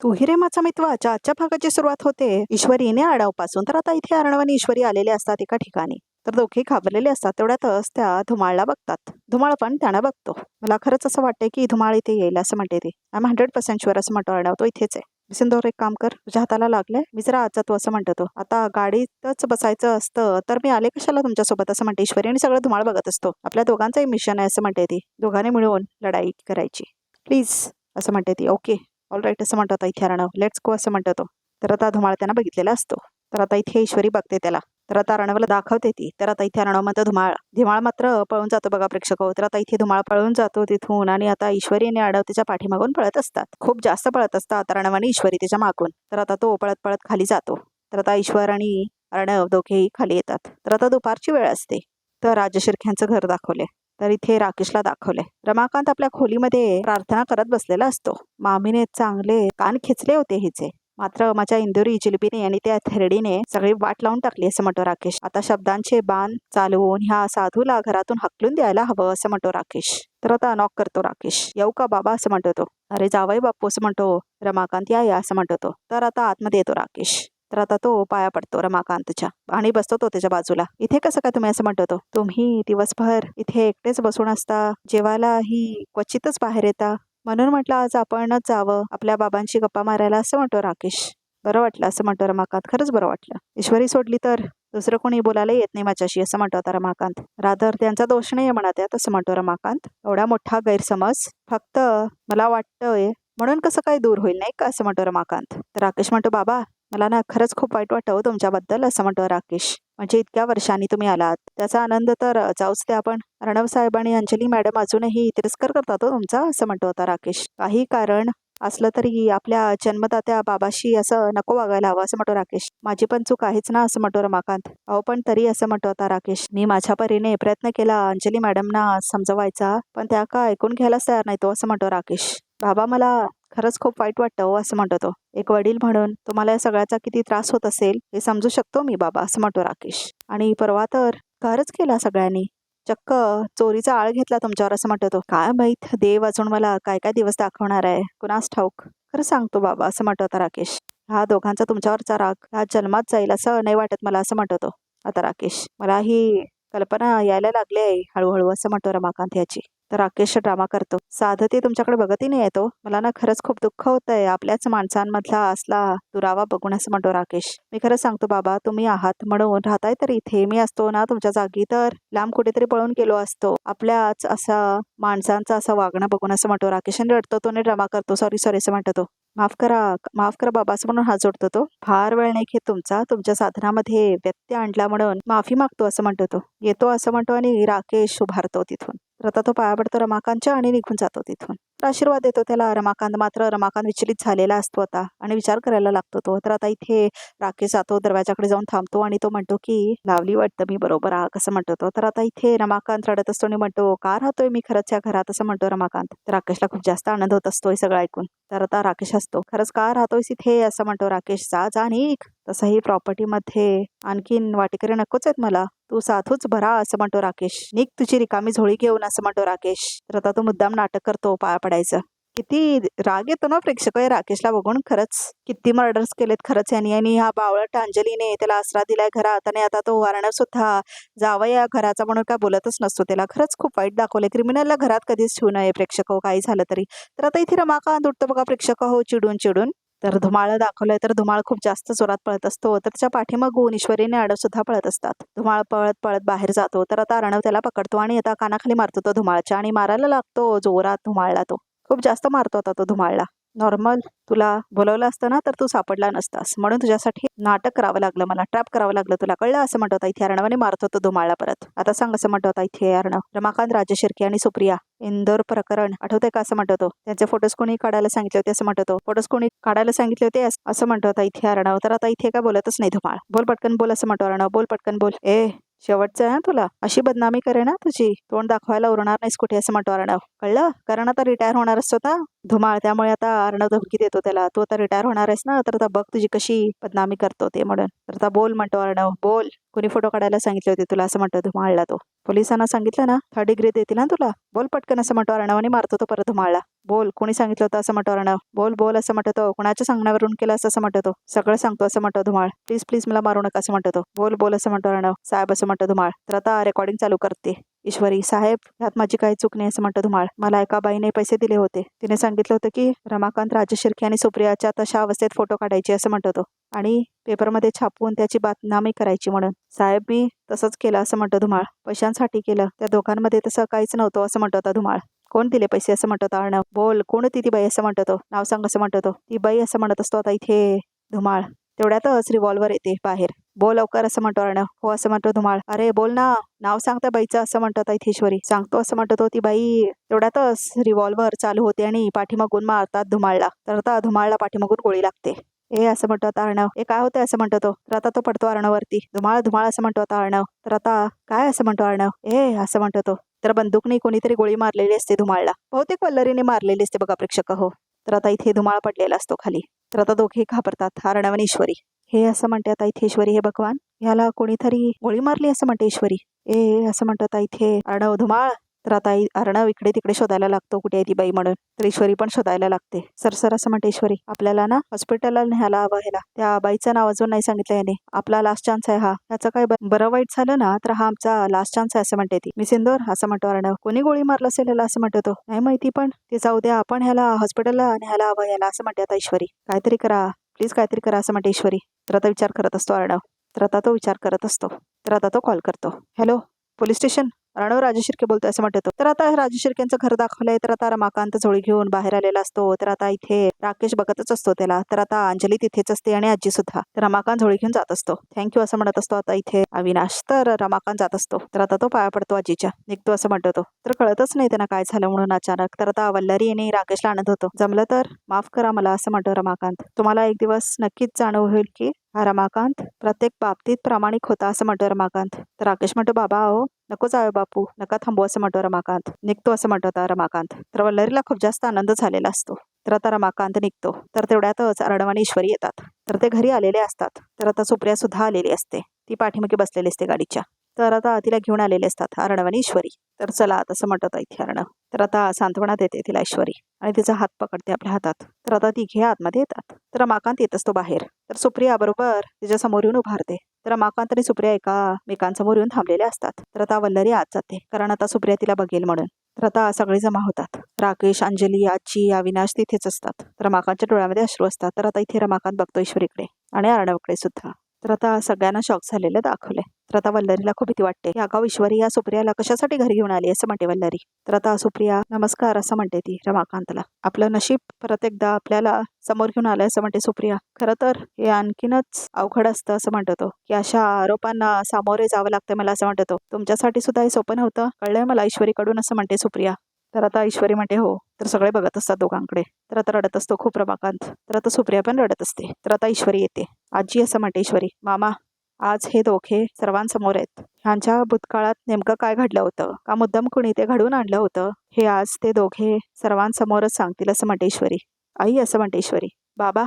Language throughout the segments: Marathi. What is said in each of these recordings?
तू रे माझा मित्वाच्या आजच्या भागाची सुरुवात होते ईश्वरीने आडावपासून. तर आता इथे अर्णव आणि ईश्वरी आलेले असतात एका ठिकाणी. तर दोघे घाबरलेले असतात. तेवढ्यातच त्या धुमाळला बघतात. धुमाळ पण त्यांना बघतो. मला खरंच असं वाटतंय की धुमाळ इथे येईल असं म्हणते ती. आय एम 100% शुअर असं म्हणतो अर्णव. तो इथेच आहे. सिंदूर एक काम कर, तुझ्या हाताला लागलंय, मी जरा आत जातो असं म्हणतो तो. आता गाडीतच बसायचं असतं तर मी आले कशाला तुमच्यासोबत असं म्हणते ईश्वरी. आणि सगळं धुमाळ बघत असतो. आपल्या दोघांचंही मिशन आहे असं म्हणते ती. दोघांनी मिळून लढाई करायची प्लीज असं म्हणते ती. ओके ऑल राईट असं म्हणतो आता इथे अर्णव. लेट्स गो असं म्हणतो तो. तर आता धुमाळ त्यांना बघितलेला असतो. तर आता इथे ईश्वरी बघते त्याला. तर आता अर्णवला दाखवते ती. तर आता इथे अर्णव म्हणतो धुमाळ. धुमाळ मात्र पळून जातो बघा प्रेक्षक. तर आता इथे धुमाळ पळून जातो तिथून. आणि आता ईश्वरी आणि अर्णव त्याच्या पाठीमागून पळत असतात. खूप जास्त पळत असतात अर्णव आणि ईश्वरी त्याच्या मागून. तर आता तो पळत पळत खाली जातो. तर आता ईश्वर आणि अर्णव दोघेही खाली येतात. तर आता दुपारची वेळ असते. तर राजशिर्क्यांचं घर दाखवले. तर इथे राकेशला दाखवले. रमाकांत आपल्या खोलीमध्ये प्रार्थना करत बसलेला असतो. मामीने चांगले कान खेचले होते हिचे. मात्र माझ्या इंदुरी जिलबीने आणि त्या थेरडीने सगळी वाट लावून टाकली असं म्हणतो राकेश. आता शब्दांचे बाण चालवून ह्या साधूला घरातून हाकलून द्यायला हवं असं म्हणतो राकेश. तर आता नॉक करतो राकेश. येऊ का बाबा असं म्हणतो तो. अरे जावई बापू असं म्हणतो रमाकांत. या असं म्हणतो तो. तर आता आतमध्ये येतो राकेश. तर आता तो पाया पडतो रमाकांतच्या आणि बसतो तो त्याच्या बाजूला. इथे कसं काय तुम्ही असं म्हणतो तो. तुम्ही दिवसभर इथे एकटेच बसून असता, जेवायलाही क्वचितच बाहेर येता, म्हणून म्हटलं आज आपणच जावं आपल्या बाबांशी गप्पा मारायला असं म्हणतो राकेश. बरं वाटलं असं म्हणतो रमाकांत. खरंच बरं वाटलं. ईश्वरी सोडली तर दुसरं कोणी बोलायला येत नाही माझ्याशी असं म्हणतो आता रमाकांत. रादर त्यांचा दोष नाही म्हणत आहे असं म्हणतो रमाकांत. एवढा मोठा गैरसमज फक्त मला वाटतंय म्हणून कसं काय दूर होईल नाही का असं म्हणतो रमाकांत. तर राकेश म्हणतो बाबा मला ना खरंच खूप वाईट वाटतं तुमच्याबद्दल असं म्हणतो राकेश. म्हणजे इतक्या वर्षांनी तुम्ही आलात त्याचा आनंद तर जाऊच ते आपण. अर्णव साहेब आणि अंजली मॅडम अजूनही तिरस्कार करतात तुमचा असं म्हणतो होता राकेश. काही कारण असलं तरी आपल्या जन्मदात्या बाबाशी असं नको वागायला हवं असं म्हणतो राकेश. माझी पण चूक आहेच ना असं म्हणतो रमाकांत. अहो पण तरी असं म्हणतो होता राकेश. मी माझ्या परीने प्रयत्न केला अंजली मॅडमना समजवायचा, पण त्या का ऐकून घ्यायलाच तयार नाही तो असं म्हणतो राकेश. बाबा मला खरंच खूप वाईट वाटतं असं म्हणतो तो. एक वडील म्हणून तुम्हाला या सगळ्याचा किती त्रास होत असेल हे समजू शकतो मी बाबा असं म्हणतो राकेश. आणि परवा तर घरच केला सगळ्यांनी, चक्क चोरीचा आळ घेतला तुमच्यावर असं म्हणतो तो. काय माहित देव अजून मला काय काय दिवस दाखवणार आहे कुणास ठाऊक. खरं सांगतो बाबा असं म्हणतो होता राकेश. हा दोघांचा तुमच्यावरचा राग ह्या जन्मात जाईल असं नाही वाटत मला असं म्हणतो तो आता राकेश. मला ही कल्पना यायला लागली आहे हळूहळू असं म्हणतो रमाकांत याची. तर राकेश ड्रामा करतो. साधं ते तुमच्याकडे बघतही नाही येतो. मला ना खरंच खूप दुःख होतंय आपल्याच माणसांमधला असला दुरावा बघून असं म्हणतो राकेश. मी खरं सांगतो बाबा तुम्ही आहात म्हणून राहताय तर इथे. मी असतो ना तुमच्या जागी तर लांब कुठेतरी पळून गेलो असतो. आपल्याच असा माणसांचं असं वागणं बघून असं म्हणतो राकेश. आणि रडतो तो आणि ड्रामा करतो. सॉरी सॉरी असं म्हणतो तो. माफ करा बाबा असं म्हणून हात जोडतो तो. फार वेळ नाही घेत तुमच्या साधनामध्ये व्यत्यय आणला म्हणून माफी मागतो असं म्हणतो तो. येतो असं म्हणतो आणि राकेश उभारतो तिथून. तर आता तो पाया पडतो रमाकांतच्या आणि निघून जातो तिथून. तर आशीर्वाद देतो त्याला रमाकांत. मात्र रमाकांत विचलित झालेला असतो आता आणि विचार करायला लागतो तो. तर आता इथे राकेश जातो दरवाजाकडे जाऊन थांबतो आणि तो म्हणतो की लावली वाटतं मी बरोबर आग असं म्हणतो तो. तर आता इथे रमाकांत रडत असतो आणि म्हणतो का राहतोय मी खरंच या घरात असं म्हणतो रमाकांत. तर राकेशला खूप जास्त आनंद होत असतो हे सगळं ऐकून. तर आता राकेश असतो. खरंच का राहतोयस इथे असं म्हणतो राकेश. जा जा निघ. तसंही प्रॉपर्टीमध्ये आणखीन वाटेकरी नकोच आहेत मला, तू साधूच भरा असं म्हणतो राकेश. निघ तुझी रिकामी झोळी घेऊन असं म्हणतो राकेश. तर आता तो मुद्दाम नाटक करतो पाया पडायचं. किती राग येतो ना प्रेक्षक या राकेशला बघून. खरंच किती मर्डर्स केलेत खरंच यांनी. आणि हा बावळट अंजलीने त्याला आसरा दिलाय घरात आणि आता तो अर्णव सुद्धा जावं या घराचा म्हणून काय बोलतच नसतो त्याला. खरंच खूप वाईट दाखवले. क्रिमिनलला घरात कधीच ठेवू नये प्रेक्षक हो काही झालं तरी. तर आता इथे रमाकांत उठतो बघा प्रेक्षक हो चिडून चिडून. तर धुमाळ दाखवलंय. तर धुमाळ खूप जास्त जोरात पळत असतो. तर त्याच्या पाठीमागून ईश्वरीने अर्णव सुद्धा पळत असतात. धुमाळ पळत पळत बाहेर जातो. तर आता अर्णव त्याला पकडतो आणि आता कानाखाली मारतो तो धुमाळच्या आणि मारायला लागतो जोरात धुमाळला. तो खूप जास्त मारतो आता तो धुमाळला. नॉर्मल तुला बोलवलं असतं ना तर तू सापडला नसतास, म्हणून तुझ्यासाठी नाटक करावं लागलं, मला ट्रॅप करावं लागलं तुला, कळलं असं म्हणत होता इथे अर्णवाने. मारतो तो धुमाळला परत. आता सांग असं म्हणत होता इथे अर्णव. रमाकांत राजशिर्के आणि सुप्रिया इंदोर प्रकरण आठवतंय का असं म्हणतो. त्यांचे फोटोज कोणी काढायला सांगितले होते असं म्हणतो. फोटोज कोणी काढायला सांगितले होते असं म्हणतो होता इथे अर्णव. तर आता इथे काय बोलतच नाही धुमाळ. बोल पटकन बोल असं म्हणतो अर्णव. बोल पटकन बोल. शेवटचं आहे तुला, अशी बदनामी करे ना तुझी, तोंड दाखवायला उरणार नाहीस कुठे असं म्हणतो अर्णव. कळलं, कारण आता रिटायर होणार असतो ना धुमाळ. त्यामुळे आता अर्णव धमकी देतो त्याला, तू आता रिटायर होणार आहेस ना, तर आता बघ तुझी कशी बदनामी करतो ते म्हणून. तर आता बोल म्हणतो अर्णव, बोल, कोणी फोटो काढायला सांगितले होते तुला, असं म्हणतो धुमाळला तो. पोलिसांना सांगितलं ना, 3rd डिग्री देतील ना तुला, बोल पटकन, असं म्हणतो अर्णव आणि मारतो तो परत धुमाळला. बोल, कोणी सांगितलं होतं, असं म्हणतो अर्णव. बोल बोल, असं म्हणतो तो. कोणाच्या सांगण्यावरून केलं असं म्हणतो तो. सगळं सांगतो असं म्हणतो धुमाळ. प्लीज प्लीज मला मारू नका असं म्हणतो तो. बोल बोल, असं म्हणतो अर्णव. साहेब, असं म्हणतो धुमाळ. तर आता रेकॉर्डिंग चालू करते ईश्वरी. साहेब, ह्यात माझी काही चूक नाही असं म्हणतो धुमाळ. मला एका बाईने पैसे दिले होते, तिने सांगितलं होतं की रमाकांत, राजेश शिर्के आणि सुप्रियाच्या तशा अवस्थेत फोटो काढायचे असं म्हणतो तो, आणि पेपरमध्ये छापून त्याची बदनामी करायची म्हणून. साहेब, मी तसंच केलं असं म्हणतो धुमाळ. पैशांसाठी केलं, त्या दोघांमध्ये तसं काहीच नव्हतं असं म्हणतो आता धुमाळ. कोण दिले पैसे असं म्हणतो अर्णव. बोल, कोण होती ती बाई असं म्हणतो तो. नाव सांग असं म्हणतो तो. ती बाई असं म्हणत असतो आता इथे धुमाळ. तेवढ्यातच रिव्हॉल्वर येते बाहेर. बोल लवकर असं म्हणतो अर्णव. हो असं म्हणतो धुमाळ. अरे बोल ना, नाव सांग त्या बाईचं असं म्हणतो आता इथे ईश्वरी. सांगतो असं म्हणतो तो. ती बाई. तेवढ्यातच रिव्हॉल्वर चालू होते आणि पाठीमागून मारतात धुमाळला. तर आता धुमाळला पाठीमागून गोळी लागते. ए असं म्हणतो आता अर्णव. ए काय होतंय असं म्हणतो तो. तर आता तो पडतो अर्णववरती. धुमाळ धुमाळ असं म्हणतो आता अर्णव. तर आता काय असं म्हणतो अर्णव. ए असं म्हणतो तो. तर बंदूकने कोणीतरी गोळी मारलेली असते धुमाळला, बहुतेक वल्लरीने मारलेली असते बघा प्रेक्षक हो. तर आता इथे धुमाळ पडलेला असतो खाली. तर आता दोघे घाबरतात, अर्णव आणि ईश्वरी. हे असं म्हणते आता इथे ईश्वरी, हे भगवान, ह्याला कोणीतरी गोळी मारली असं म्हणते ईश्वरी. ए असं म्हणतो आता इथे अर्णव. धुमाळ. तर आता अर्णव इकडे तिकडे शोधायला लागतो कुठे आहे ती बाई म्हणून. तर ईश्वरी पण शोधायला लागते. सर असं म्हणते ईश्वरी, आपल्याला ना हॉस्पिटलला न्यायला हवं ह्याला. त्या बाईचं नाव अजून नाही सांगितलं याने. आपला लास्ट चान्स आहे हा. ह्याचं काय बरं वाईट झालं ना तर हा आमचा लास्ट चान्स आहे असं म्हणते ती. मी सिंदूर असं म्हणतो अर्णव. कोणी गोळी मारलं असेल याला असं म्हणतो तो. नाही माहिती, पण ते जाऊ द्या, आपण ह्याला हॉस्पिटलला न्यायला हवं याला असं म्हणते आता ईश्वरी. काहीतरी करा प्लीज, काहीतरी करा असं म्हणते ईश्वरी. तर आता विचार करत असतो अर्णव. तर आता तो विचार करत असतो. तर आता तो कॉल करतो. Hello police station, Arnav Rajesh Shirke बोलतोय असं म्हणतो. तर आता राजेश शिर्केंचं घर दाखवलंय. तर आता रमाकांत झोळी घेऊन बाहेर आलेला असतो. तर आता इथे राकेश बघतच असतो त्याला. तर आता अंजली तिथेच असते आणि आजी सुद्धा. तर रमाकांत झोळी घेऊन जात असतो. थँक्यू असं म्हणत असतो आता इथे अविनाश. तर रमाकांत जात असतो. तर आता तो पाया पडतो आजीच्या. निघतो असं म्हणतो तो. तर कळतच नाही त्यांना काय झालं म्हणून अचानक. तर आता वल्लरी आणि राकेशला आणत होतो. जमलं तर माफ करा मला असं म्हणतो रमाकांत. तुम्हाला एक दिवस नक्कीच जाणीव होईल की हा रमाकांत प्रत्येक बाबतीत प्रामाणिक होता असं म्हणतो रमाकांत. तर राकेश म्हणतो, बाबा हो नको जावे बापू, नका थांबू असं म्हणतो रमाकांत. निघतो असं म्हणतो आता रमाकांत. तर वल्लरीला खूप जास्त आनंद झालेला असतो. तर आता रमाकांत निघतो. तर तेवढ्यातच अर्णव आणि ईश्वरी येतात. तर ते घरी आलेले असतात. तर आता सुप्रिया सुद्धा आलेली असते. ती पाठीमागे बसलेली असते गाडीच्या. तर आता तिला घेऊन आलेले असतात अर्णव आणि ईश्वरी. तर चला तसं म्हणतात इथे अर्णव. तर आता सांत्वना देते तिला ईश्वरी आणि तिचा हात पकडते आपल्या हातात. तर आता तिघे आतमध्ये येतात. तर रमाकांत येत असतो बाहेर. तर सुप्रिया बरोबर तिच्या समोर येऊन उभारते. तर रमाकांत आणि सुप्रिया एकामेकांसमोर येऊन थांबलेले असतात. तर आता वल्लरी आत जाते, कारण आता सुप्रिया तिला बघेल म्हणून. तर आता सगळे जमा होतात. राकेश, अंजली, आजी, अविनाश तिथेच असतात. तर रमाकांतच्या डोळ्यामध्ये अश्रू असतात. तर आता इथे रमाकांत बघतो ईश्वरीकडे आणि अर्णवकडे सुद्धा. तर आता सगळ्यांना शॉक झालेलं दाखवलंय. तर आता वल्लरीला खूप भीती वाटते. या गाव ईश्वरी या सुप्रियाला कशासाठी घरी घेऊन आली असं म्हणते वल्लरी. तर आता सुप्रिया नमस्कार असं म्हणते ती रमाकांतला. आपलं नशीब परत एकदा आपल्याला समोर घेऊन आलंय असं म्हणते सुप्रिया. खरं तर हे आणखीनच अवघड असतं असं म्हणतो तो, की अशा आरोपांना सामोरे जावं लागतं मला असं म्हणतो तो. तुमच्यासाठी सुद्धा हे सोपं नव्हतं, कळलंय मला ईश्वरीकडून असं म्हणते सुप्रिया. तर आता ईश्वरी म्हणते हो. तर सगळे बघत असतात दोघांकडे. तर आता रडत असतो खूप रमाकांत. तर आता सुप्रिया पण रडत असते. तर आता ईश्वरी येते. आजी असं म्हणते ईश्वरी, मामा आज हे दोघे सर्वांसमोर आहेत. ह्यांच्या भूतकाळात नेमकं काय घडलं होतं, का मुद्दाम कुणी ते घडवून आणलं होतं, हे आज ते दोघे सर्वांसमोरच सांगतील असं म्हणते ईश्वरी. आई असं म्हणते ईश्वरी, बाबा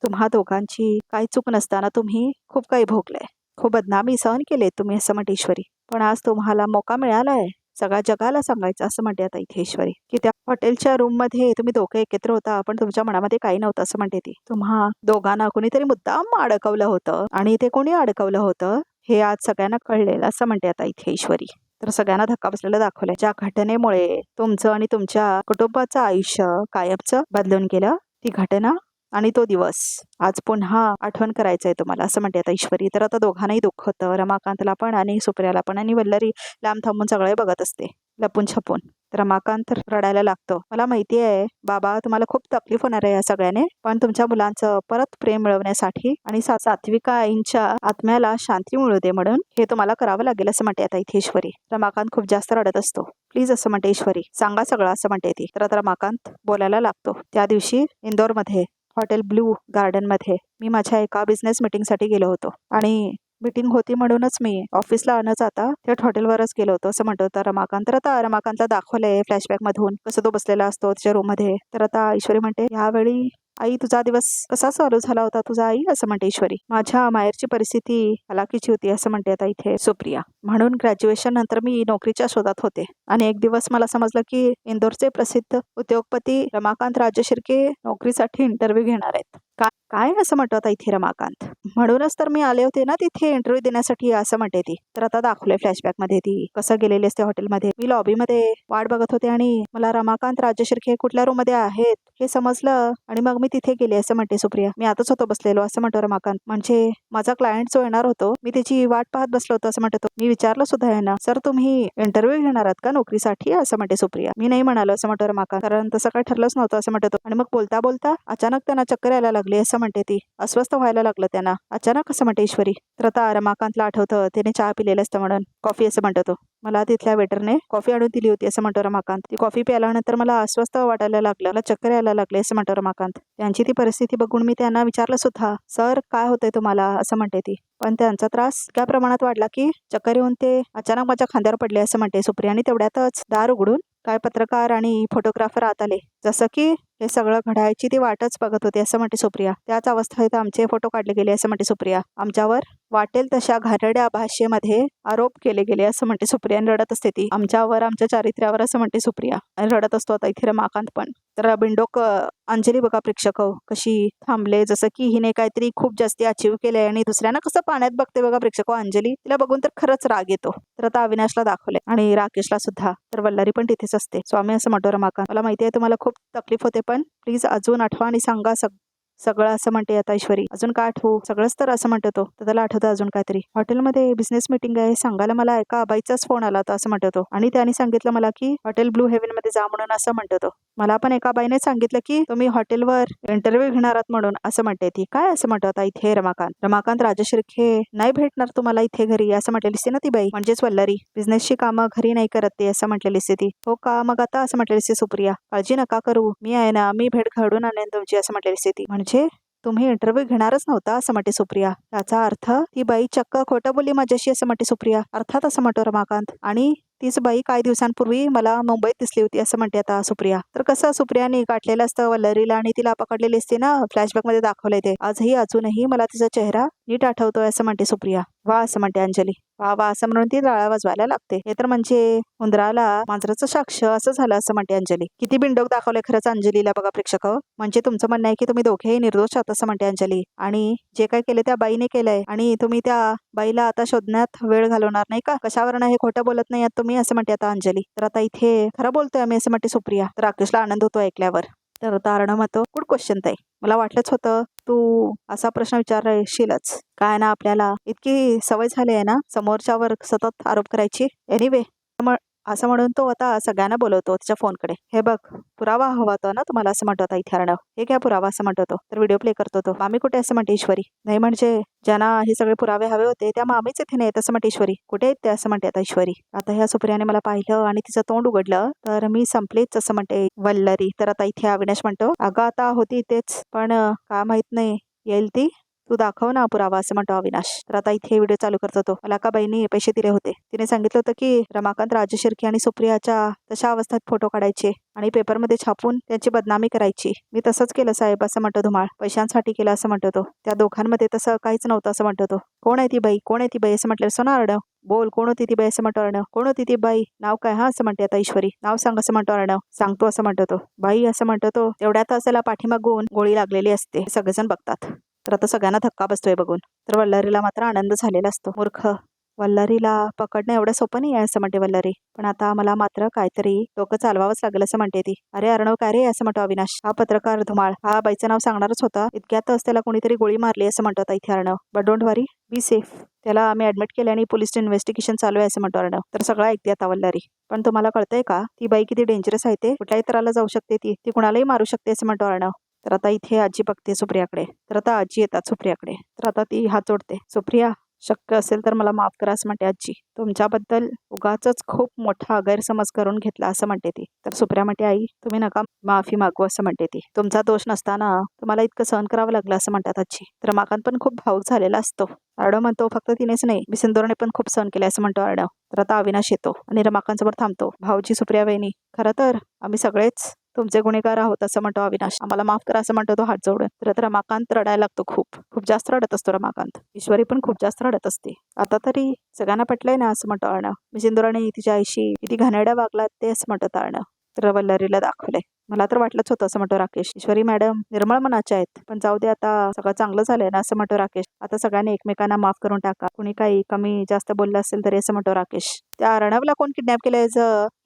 तुम्हा दोघांची काही चूक नसताना तुम्ही खूप काही भोगलंय, खूप बदनामी सहन केले तुम्ही असं म्हणते ईश्वरी. पण आज तुम्हाला मौका मिळालाय सगळ्या जगाला सांगायचं असं म्हणते आता इथे ईश्वरी, की त्या हॉटेलच्या रूम मध्ये तुम्ही दोघे एकत्र होता पण तुमच्या मनामध्ये काही नव्हतं असं म्हणते ती. तुम्हा दोघांना कोणीतरी मुद्दाम अडकवलं होतं आणि ते कोणी अडकवलं होतं हे आज सगळ्यांना कळलेलं असं म्हणते आता इथे ईश्वरी. तर सगळ्यांना धक्का बसलेला दाखवलंय. ज्या घटनेमुळे तुमचं आणि तुमच्या कुटुंबाचं आयुष्य कायमचं बदलून गेलं, ती घटना आणि तो दिवस आज पुन्हा आठवण करायचंय तुम्हाला असं म्हणते आता ईश्वरी. तर आता दोघांनाही दुःख होतं, रमाकांतला पण आणि सुप्रियाला पण. आणि वल्लरी लांब थांबून सगळे बघत असते लपून छपून. तर रमाकांत रडायला लागतो. मला माहिती आहे बाबा तुम्हाला खूप तकलीफ होणार आहे या सगळ्याने, पण तुमच्या मुलांचं परत प्रेम मिळवण्यासाठी आणि सात्विका आईंच्या आत्म्याला शांती मिळू दे म्हणून हे तुम्हाला करावं लागेल असं म्हणते आता इथे ईश्वरी. रमाकांत खूप जास्त रडत असतो. प्लीज असं म्हणते ईश्वरी, सांगा सगळं असं म्हणते ती. तर आता रमाकांत बोलायला लागतो. त्या दिवशी इंदोरमध्ये हॉटेल ब्लू गार्डन मध्ये मी माझ्या एका बिझनेस मीटिंगसाठी गेलो होतो आणि मीटिंग होती म्हणूनच मी ऑफिसला न जाता थेट हॉटेलवरच गेलो होतो असं म्हणतो होता रमाकांत. तर आता रमाकांतला दाखवलंय फ्लॅशबॅक मधून कसं तो बसलेला असतो त्याच्या रूम मध्ये. तर आता ईश्वरी म्हणते, यावेळी आई तुझा दिवस कसा चालू झाला होता तुझा आई, असं म्हणते ईश्वरी. माझ्या माहेरची परिस्थिती हलाखीची होती असं म्हणते आता इथे सुप्रिया. म्हणून ग्रॅज्युएशन नंतर मी नोकरीच्या शोधात होते आणि एक दिवस मला समजलं की इंदोरचे प्रसिद्ध उद्योगपती रमाकांत राजशिर्के नोकरीसाठी इंटरव्ह्यू घेणार आहेत. काय असं म्हणतो आता इथे रमाकांत. म्हणूनच तर मी आले होते ना तिथे इंटरव्ह्यू देण्यासाठी असं म्हणते ती. तर आता दाखवलंय फ्लॅशबॅक मध्ये ती कसं गेलेली असते हॉटेलमध्ये. मी लॉबीमध्ये वाट बघत होते आणि मला रमाकांत राजशिर्के कुठल्या रूम मध्ये आहेत हे समजलं आणि मग मी तिथे गेले असं म्हणते सुप्रिया. मी आताच होतो बसलेलो असं म्हणतो रमाकांत. म्हणजे माझा क्लायंट जो येणार होतो मी त्याची वाट पाहत बसलो होतो असं म्हणतो. मी विचारलं सुद्धा यांना, सर तुम्ही इंटरव्ह्यू घेणार आहात का नोकरीसाठी असं म्हणते सुप्रिया. मी नाही म्हणालो असं म्हणतो रमाकांत, कारण तसं काही ठरलंच नव्हतं असं म्हणतो. आणि मग बोलता बोलता अचानक त्यांना चक्कर यायला लागली असं म्हणते ती. अस्वस्थ व्हायला लागलं त्यांना अचानक असं म्हणते ईश्वरी. तर आता रमाकांतला आठवतं त्याने चहा पिलेलं असतं म्हणून. कॉफी असं म्हणतो तो. मला तिथल्या वेटरने कॉफी आणून दिली होती असं म्हणतो रमाकांत. ती कॉफी प्यायल्यानंतर मला अस्वस्थ वाटायला लागलं, मला चक्कर यायला लागले असं म्हणतो रमाकांत. त्यांची ती परिस्थिती बघून मी त्यांना विचारलं सुद्धा, सर काय होतंय तुम्हाला असं म्हणते ती. पण त्यांचा त्रास त्या प्रमाणात वाढला की चक्कर येऊन ते अचानक माझ्या खांद्यावर पडले असं म्हणते सुप्रिया. आणि तेवढ्यातच दार उघडून काय पत्रकार आणि फोटोग्राफर आत आले, जसं की हे सगळं घडायची ती वाटच बघत होती असं म्हणते सुप्रिया. त्याच अवस्थेत आमचे फोटो काढले गेले असं म्हणते सुप्रिया. आमच्यावर वाटेल तशा घाणेरड्या भाषेमध्ये आरोप केले गेले असं म्हणते सुप्रिया. आणि रडत असते ती, आमच्यावर आमच्या चारित्र्यावर असं म्हणते सुप्रिया. आणि रडत असतो आता इथे रमाकांत पण. तर बिंडोक अंजली बघा प्रेक्षक कशी थांबले, जसं की हिने काहीतरी खूप जास्ती अचीव केलंय आणि दुसऱ्यांना कसं पाण्यात बघते बघा प्रेक्षक अंजली. तिला बघून तर खरंच राग येतो. तर आता अविनाशला दाखवले आणि राकेशला सुद्धा. तर वल्लारी पण तिथेच असते. स्वामी असं म्हणतो रमाकांत, मला माहिती आहे तुम्हाला खूप तकलीफ होते पण प्लीज अजून आठवा आणि सांगा सगळं असं म्हणते आता ईश्वरी. अजून काय आठवू, सगळंच तर असं म्हणतो तो. तर त्याला आठवतं अजून काहीतरी. हॉटेलमध्ये बिझनेस मीटिंग आहे सांगायला मला एका बाईचाच फोन आला होता असं म्हणतो तो. आणि त्याने सांगितलं मला की हॉटेल ब्लू हेवन मध्ये जा म्हणून असं म्हणतो तो. मला पण एका बाईने सांगितलं की तुम्ही हॉटेलवर इंटरव्ह्यू घेणार आहात म्हणून असं म्हणते ती. काय असं म्हणतो आता इथे रमाकांत राजशिर्के नाही भेटणार तुम्हाला इथे घरी असं म्हटलेली असते ना ती बाई, म्हणजेच वल्लारी. बिझनेसची कामं घरी नाही करत ते असं म्हटलेली असते ती. हो का, मग आता असं म्हटलेली असते सुप्रिया. काळजी नका करू, मी आहे ना, मी भेट घडून आणेन तुमची असं म्हटलेली असते ती. म्हणजे तुम्ही इंटरव्ह्यू घेणारच नव्हता असं म्हणते सुप्रिया. याचा अर्थ ती बाई चक्क खोटं बोलली माझ्याशी असं म्हणते सुप्रिया. अर्थात असं म्हणतो रमाकांत. आणि तीच बाई काही दिवसांपूर्वी मला मुंबईत दिसली होती असं म्हणते आता सुप्रिया. तर कसं सुप्रियाने गाठलेलं असतं वल्लरीला आणि तिला पकडलेली असते ना फ्लॅशबॅक मध्ये दाखवलंय ते. आजही अजूनही मला तिचा चेहरा नीट आठवतोय असं म्हणते सुप्रिया. वा असं म्हणते अंजली. वा वा असं म्हणून ती टाळ्या वाजवायला लागते. हे तर म्हणजे उंदराला मांजराचं साक्ष असं झालं असं म्हणते अंजली. किती बिंडोक दाखवले खरंच अंजलीला बघा प्रेक्षक. म्हणजे तुमचं म्हणणं आहे की तुम्ही दोघेही निर्दोष आहात असं म्हणते अंजली. आणि जे काय केले त्या बाईने केलंय आणि तुम्ही त्या बाईला आता शोधण्यात वेळ घालवणार नाही का, कशावरनं हे खोटं बोलत नाही तुम्ही असं म्हणते आता अंजली. तर आता इथे खरं बोलतोय आम्ही असं म्हणते सुप्रिया. तर राकेशला आनंद होतो ऐकल्यावर. तर आता अर्णव म्हणतो, गुड क्वेश्चन ताई, मला वाटलंच होतं तू असा प्रश्न विचारशीलच. काय ना आपल्याला इतकी सवय झाली आहे ना समोरच्यावर सतत आरोप करायची. एनिवे असं म्हणून तो आता सगळ्यांना बोलवतो त्याच्या फोनकडे. हे बघ पुरावा हवा होता ना तुम्हाला असं म्हणतो आता इथे अर्णव. हे काय पुरावा असं म्हणतो तो. तर व्हिडिओ प्ले करतो तो. मामी कुठे असं म्हणते ईश्वरी. नाही म्हणजे ज्यांना हे सगळे पुरावे हवे होते त्या मामीच इथे नाहीत असं म्हणते ईश्वरी. कुठे आहेत ते असं म्हणते आता ईश्वरी. आता ह्या सुप्रियाने मला पाहिलं आणि तिचं तोंड उघडलं तर मी संपलेच असं म्हणते वल्लरी. तर आता इथे अविनाश म्हणतो, अगं आता होती इथेच पण का माहित नाही येईल ती, तू दाखव ना पुरावा असं म्हणतो अविनाश. तर आता इथे व्हिडिओ चालू करतो तो. मला का बाईने पैसे दिले होते, तिने सांगितलं होतं की रमाकांत राजशिर्के आणि सुप्रियाच्या तशा अवस्थेत फोटो काढायचे आणि पेपरमध्ये छापून त्यांची बदनामी करायची. मी तसंच केलं साहेब असं म्हणतो धुमाळ. पैशांसाठी केलं असं म्हणतो तो. त्या दोघांमध्ये तसं काहीच नव्हतं असं म्हणतो तो. कोण आहे ती बाई, कोण आहे ती बाई असं म्हटलं सोना अर्णव. बोल कोण होती ती बाई असं म्हणतो अर्णव. कोण होती ती बाई, नाव काय हा असं म्हणते आता ईश्वरी. नाव सांग असं म्हणतो अर्णव. सांगतो असं म्हणतो तो. बाई असं म्हणतो तो. तेवढ्यात त्याला पाठीमागून गोळी लागलेली असते. सगळेजण बघतात. तर आता सगळ्यांना धक्का बसतोय बघून. तर वल्लारीला मात्र आनंद झालेला असतो. मूर्ख, वल्लारीला पकडणं एवढं सोपं नाही आहे असं म्हणते वल्लारी. पण आता मला मात्र काहीतरी डोकं चालवावंच लागेल असं म्हणते ती. अरे अर्णव काय रे असं म्हणतो अविनाश. हा पत्रकार धुमाळ हा बाईचं नाव सांगणारच होता, इतक्यातच त्याला कोणीतरी गोळी मारली असं म्हणतो आता इथे Arnav. But don't worry, be safe. त्याला आम्ही ऍडमिट केले आणि पोलीस इन्व्हेस्टिगेशन चालू आहे असं म्हणतो अर्णव. तर सगळं ऐकते आता वल्लारी. पण तुम्हाला कळतंय का ती बाई किती डेंजरस आहे ते, कुठल्याही तराला जाऊ शकते ती कुणालाही मारू शकते असं म्हणतो अर्णव. तर आता इथे आजी बघते सुप्रियाकडे. तर आता आजी येतात सुप्रियाकडे. तर आता ती हात जोडते. सुप्रिया शक्य असेल तर मला माफ करा असं म्हणते आजी. तुमच्याबद्दल उगाचच खूप मोठा गैरसमज करून घेतला असं म्हणते ती. तर सुप्रिया म्हणते आई तुम्ही नका माफी मागू असं म्हणते ती. तुमचा दोष नसताना तुम्हाला इतकं सहन करावं लागलं असं म्हणतात आजी. तर रमाकांत पण खूप भावूक झालेला असतो. अर्णव म्हणतो फक्त तिनेच नाही मी सिंदूरने पण खूप सहन केले असं म्हणतो अर्णव. तर आता अविनाश येतो आणि रमाकांतसमोर थांबतो. भाऊजी सुप्रिया वहिनी खरं तर आम्ही सगळेच तुमचे गुन्हेगार आहोत असं म्हणतो अविनाश. आम्हाला माफ करा असं म्हणतो तो हात जोडून. तर आता रमाकांत रडायला लागतो. खूप जास्त रडत असतो रमाकांत. ईश्वरी पण खूप जास्त रडत असते. आता तरी सगळ्यांना पटलंय ना असं म्हणतो अर्णव. मी सिंदुराने तिच्या आईशी किती घाणेरड्या वागलात ते असं म्हणतो अर्णव. तर वल्लरीला दाखवलंय. मला तर वाटलंच होतं असं म्हणतो राकेश. ईश्वरी मॅडम निर्मळ मनाच्या आहेत पण जाऊ दे आता सगळं चांगलं झालंय ना असं म्हणतो राकेश. आता सगळ्यांनी एकमेकांना माफ करून टाका. कुणी काही कमी जास्त बोललं असेल तरी असं म्हणतो राकेश. त्या अर्णवला कोण किडनॅप केलंय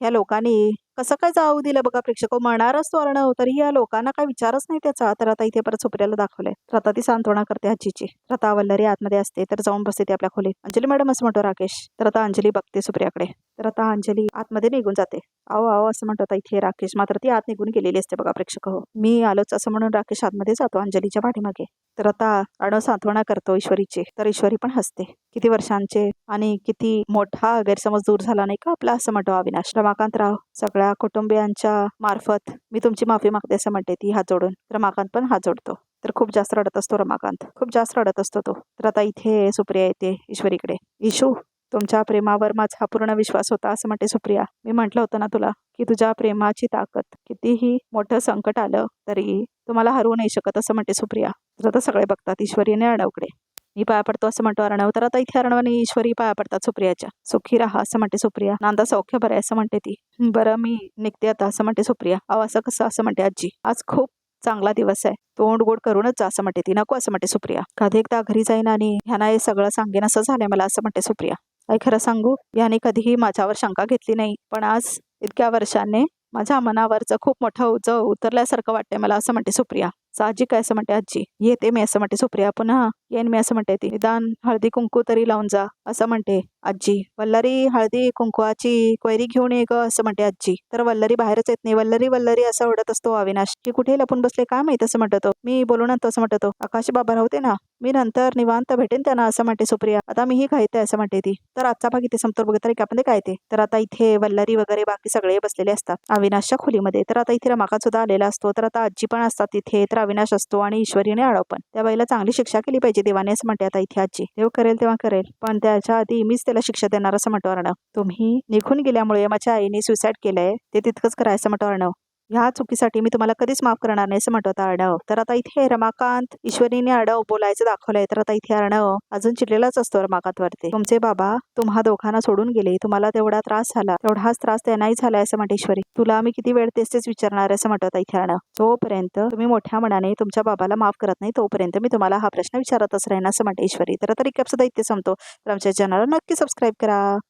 या लोकांनी कसं काय जाऊ दिलं बघा प्रेक्षक म्हणणार असतो अर्णव तरी या लोकांना काय विचारच नाही त्याचा. तर आता इथे परत सुप्रियाला दाखवलंय. तर आता ती सांत्वना करते आजीची. तर आता वल्लरी आतमध्ये असते तर जाऊन बसते ती आपल्या खोलीत. अंजली मॅडम असं म्हणतो राकेश. तर आता अंजली बघते सुप्रियाकडे. तर आता अंजली आतमध्ये निघून जाते. आओ आओ असं म्हणतो आता इथे राकेश. मात्र ती आत निघून गेलेली असते बघा प्रेक्षक हो. मी आलोच असं म्हणून राकेश आतमध्ये जातो अंजलीच्या पाठीमागे. तर आता अर्णव सांत्वना करतो ईश्वरीची. तर ईश्वरी पण हसते. किती वर्षांचे आणि किती मोठा गैरसमज दूर झाला नाही का आपला असं म्हणतो अविनाश. रमाकांतराव सगळ्या कुटुंबियांच्या मार्फत मी तुमची माफी मागते असं म्हणते ती हात जोडून. रमाकांत पण हात जोडतो. तर खूप जास्त रडत असतो रमाकांत. खूप जास्त रडत असतो तो. तर आता इथे सुप्रिया येते ईश्वरीकडे. ईशू तुमच्या प्रेमावर माझा पूर्ण विश्वास होता असं म्हणते सुप्रिया. मी म्हटलं होतं ना तुला की तुझ्या प्रेमाची ताकद कितीही मोठं संकट आलं तरी तुम्हाला हरवू नाही शकत असं म्हणते सुप्रिया. तर आता सगळे बघतात ईश्वरीने अर्णवकडे. मी पाया पडतो असं म्हणतो अर्णव. तर आता इथे अर्णव आणि ईश्वरी पाया पडतात सुप्रियाच्या. सुखी राहा असं म्हणते सुप्रिया. नांदा सौख्य बरं आहे असं म्हणते ती. बरं मी निघते आता असं म्हणते सुप्रिया. अहो असं कसं असं म्हणते आजी. आज खूप चांगला दिवस आहे. तोंड गोड करूनच जा असं म्हणते ती. नको असं म्हणते सुप्रिया. कधी एकदा घरी जाईन आणि ह्यांना हे सगळं सांगेन असं झालंय मला असं म्हणते सुप्रिया. काय खरं सांगू याने कधीही माझ्यावर शंका घेतली नाही पण आज इतक्या वर्षांनी माझ्या मनावरचं खूप मोठं ओझं उतरल्यासारखं वाटतंय मला असं म्हणते सुप्रिया. साहजिक आहे असं म्हणते आजी. येते मी असं म्हणते सुप्रिया. पुन्हा येईन मी असं म्हणते ती. निदान हळदी कुंकू तरी लावून जा असं म्हणते आजी. वल्लरी हळदी कुंकवाची क्वेरी घेऊन ये ग असं म्हणते आजी. तर वल्लरी बाहेरच येत नाही. वल्लरी वल्लरी असं ओरडत असतो अविनाश. की कुठे लपून बसले काय माहित असं म्हणतो. मी बोलू नंतर असं म्हणतो. आकाश बाबा राहते ना मी नंतर निवांत भेटेन त्यांना असं म्हणते सुप्रिया. आता मीही खायते असं म्हणते ती. तर आजचा भाग इथे संपतो बघा. तरी आपण काय ते. तर आता इथे वल्लरी वगैरे बाकी सगळे बसलेले असतात अविनाशच्या खोलीमध्ये. तर आता इथे रमाकांत सुद्धा आलेला असतो. तर आता आजी पण असतात तिथे. तर अविनाश असतो आणि ईश्वरीने आळव पण. त्या बाईला चांगली शिक्षा केली पाहिजे देवाने असं म्हणते आता इथे आजी. देव करेल तेव्हा करेल पण त्याच्या आधी मीच त्याला शिक्षा देणार असं म्हणतो अर्णव. तुम्ही निघून गेल्यामुळे माझ्या आईने सुसाईड केलंय ते तितकंच करायचं म्हणतो अर्णव. ह्या चुकीसाठी मी तुम्हाला कधीच माफ करणार नाही असं म्हणतो आता अर्णव. तर आता इथे रमाकांत ईश्वरीने अर्णव बोलायचं दाखवलंय. तर आता इथे अर्णव अजून चिडलेलाच असतो रमाकांत वरती. तुमचे बाबा तुम्हा दोघांना सोडून गेले. तुम्हाला तेवढा त्रास झाला तेवढाच त्रास त्यांनाही झालाय असं म्हणते ईश्वरी. तुला आम्ही किती वेळ तेच विचारणार असं म्हणतो आता इथे अर्णव. जोपर्यंत तुम्ही मोठ्या मनाने तुमच्या बाबाला माफ करत नाही तोपर्यंत मी तुम्हाला हा प्रश्न विचारतच राहीन असं म्हणते ईश्वरी. तर आता रिकॅप सुद्धा इथे संपतो. तर आमच्या चॅनलला नक्की सबस्क्राईब करा.